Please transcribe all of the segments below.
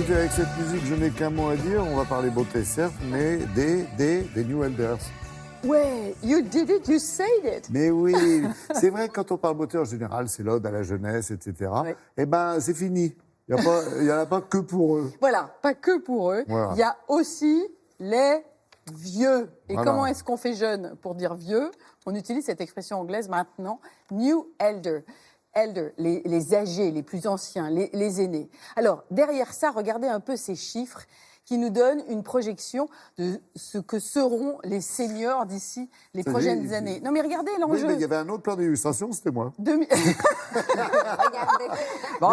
écoutez, avec cette musique, je n'ai qu'un mot à dire. On va parler beauté, certes, mais des New Elders. Ouais, you did it, you said it. Mais oui, c'est vrai que quand on parle beauté, en général, c'est l'ode à la jeunesse, etc. Oui. Eh ben, c'est fini. Il n'y en a pas que pour eux. Voilà, pas que pour eux. Voilà. Il y a aussi les vieux. Et Voilà. comment est-ce qu'on fait jeune pour dire vieux? On utilise cette expression anglaise maintenant, New Elder. Elder, les âgés, les plus anciens, les aînés. Alors, derrière ça, regardez un peu ces chiffres qui nous donnent une projection de ce que seront les seniors d'ici les prochaines années. Non mais regardez Oui, l'enjeu. mais il y avait un autre plan d'illustration, c'était moi. Regardez. Bon,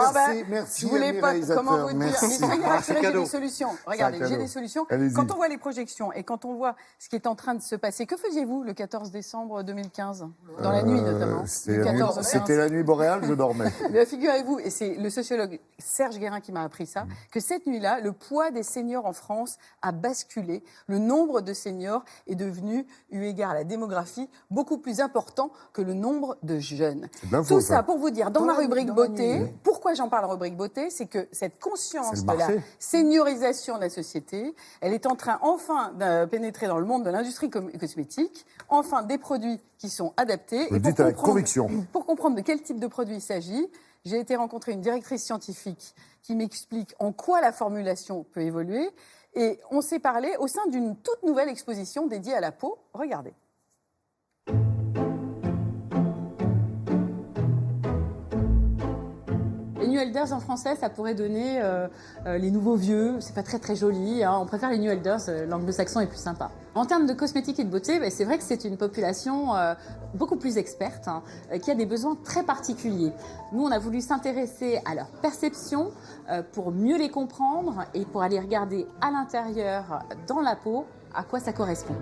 Merci, je voulais ami pas, réalisateur, comment vous dire, merci. mais soyez rassurés, j'ai cadeau. des solutions. Regardez, C'est un j'ai cadeau. des solutions. Allez-y. Quand on voit les projections et quand on voit ce qui est en train de se passer, que faisiez-vous le 14 décembre 2015? Dans la nuit notamment. C'était la nuit boréale, je dormais. Mais figurez-vous, et c'est le sociologue Serge Guérin qui m'a appris ça, que cette nuit-là, le poids des seniors en France a basculé. Le nombre de seniors est devenu, eu égard à la démographie, beaucoup plus important que le nombre de jeunes. Tout ça pour vous dire, dans ma rubrique beauté, pourquoi j'en parle en rubrique beauté, c'est que cette conscience de la seniorisation de la société, elle est en train enfin de pénétrer dans le monde de l'industrie cosmétique, enfin des produits qui sont adaptés. Vous le dites avec conviction. Pour comprendre de quel type de produit il s'agit, j'ai été rencontrer une directrice scientifique qui m'explique en quoi la formulation peut évoluer. Et on s'est parlé au sein d'une toute nouvelle exposition dédiée à la peau. Regardez. Les New Elders en français, ça pourrait donner les nouveaux vieux. C'est pas très très joli. Hein. On préfère les New Elders. L'anglo-saxon est plus sympa. En termes de cosmétique et de beauté, c'est vrai que c'est une population beaucoup plus experte qui a des besoins très particuliers. Nous, on a voulu s'intéresser à leur perception pour mieux les comprendre et pour aller regarder à l'intérieur, dans la peau, à quoi ça correspond.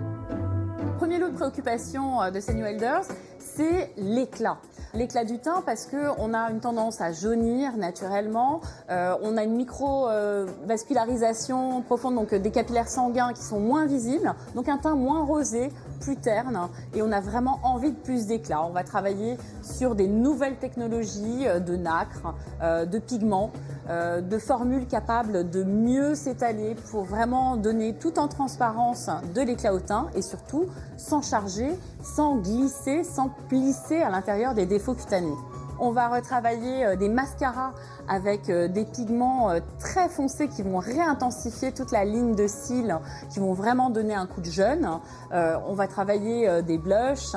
Premier lot de préoccupation de ces New Elders, c'est l'éclat. L'éclat du teint parce qu'on a une tendance à jaunir naturellement, on a une micro-vascularisation profonde, donc des capillaires sanguins qui sont moins visibles, donc un teint moins rosé, plus terne, et on a vraiment envie de plus d'éclat. On va travailler sur des nouvelles technologies de nacre, de pigments, de formules capables de mieux s'étaler pour vraiment donner tout en transparence de l'éclat au teint et surtout sans charger, sans glisser, sans plisser à l'intérieur des défauts cutanés. On va retravailler des mascaras avec des pigments très foncés qui vont réintensifier toute la ligne de cils, qui vont vraiment donner un coup de jeune. On va travailler des blushs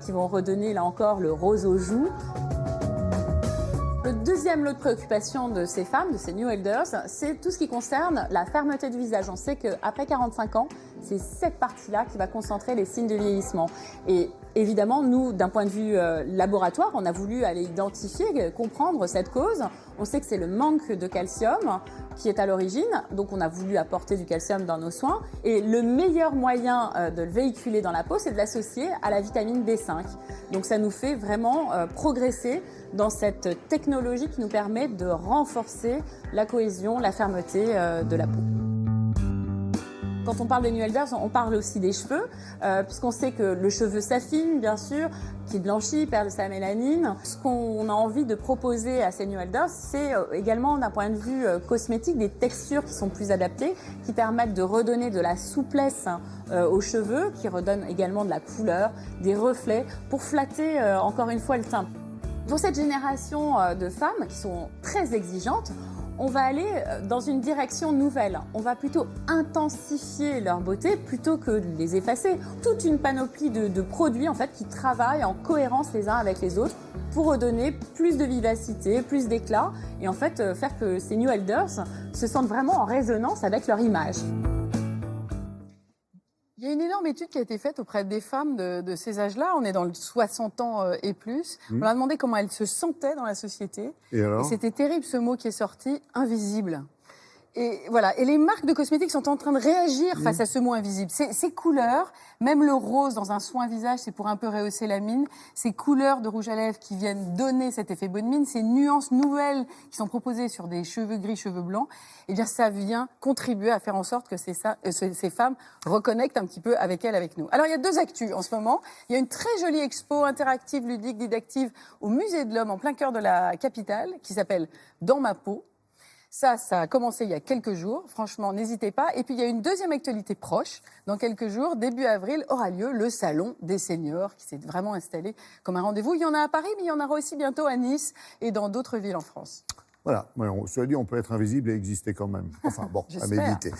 qui vont redonner là encore le rose aux joues. Le deuxième lot de préoccupation de ces femmes, de ces New Elders, c'est tout ce qui concerne la fermeté du visage. On sait qu'après 45 ans, c'est cette partie-là qui va concentrer les signes de vieillissement. Et évidemment, nous, d'un point de vue laboratoire, on a voulu aller identifier, comprendre cette cause. On sait que c'est le manque de calcium qui est à l'origine, donc on a voulu apporter du calcium dans nos soins. Et le meilleur moyen de le véhiculer dans la peau, c'est de l'associer à la vitamine B5. Donc ça nous fait vraiment progresser dans cette technologie qui nous permet de renforcer la cohésion, la fermeté de la peau. Quand on parle des New Elders, on parle aussi des cheveux, puisqu'on sait que le cheveu s'affine, bien sûr, qu'il blanchit, perd de sa mélanine. Ce qu'on a envie de proposer à ces New Elders, c'est également d'un point de vue cosmétique, des textures qui sont plus adaptées, qui permettent de redonner de la souplesse aux cheveux, qui redonnent également de la couleur, des reflets, pour flatter encore une fois le teint. Pour cette génération de femmes qui sont très exigeantes, on va aller dans une direction nouvelle. On va plutôt intensifier leur beauté plutôt que de les effacer. Toute une panoplie de produits en fait, qui travaillent en cohérence les uns avec les autres pour redonner plus de vivacité, plus d'éclat et en fait faire que ces New Elders se sentent vraiment en résonance avec leur image. Il y a une énorme étude qui a été faite auprès des femmes de ces âges-là. On est dans le 60 ans et plus. On leur a demandé comment elles se sentaient dans la société. Et c'était terrible ce mot qui est sorti, invisible. Et voilà. Et les marques de cosmétiques sont en train de réagir face à ce mot invisible. Ces couleurs, même le rose dans un soin visage, c'est pour un peu rehausser la mine. Ces couleurs de rouge à lèvres qui viennent donner cet effet bonne mine, ces nuances nouvelles qui sont proposées sur des cheveux gris, cheveux blancs, eh bien ça vient contribuer à faire en sorte que ces femmes reconnectent un petit peu avec elles, avec nous. Alors il y a deux actus en ce moment. Il y a une très jolie expo interactive, ludique, didactive au Musée de l'Homme en plein cœur de la capitale qui s'appelle Dans ma peau. Ça a commencé il y a quelques jours. Franchement, n'hésitez pas. Et puis, il y a une deuxième actualité proche. Dans quelques jours, début avril, aura lieu le Salon des seniors qui s'est vraiment installé comme un rendez-vous. Il y en a à Paris, mais il y en aura aussi bientôt à Nice et dans d'autres villes en France. Voilà, cela dit, on peut être invisible et exister quand même. Enfin bon, à J'espère. méditer.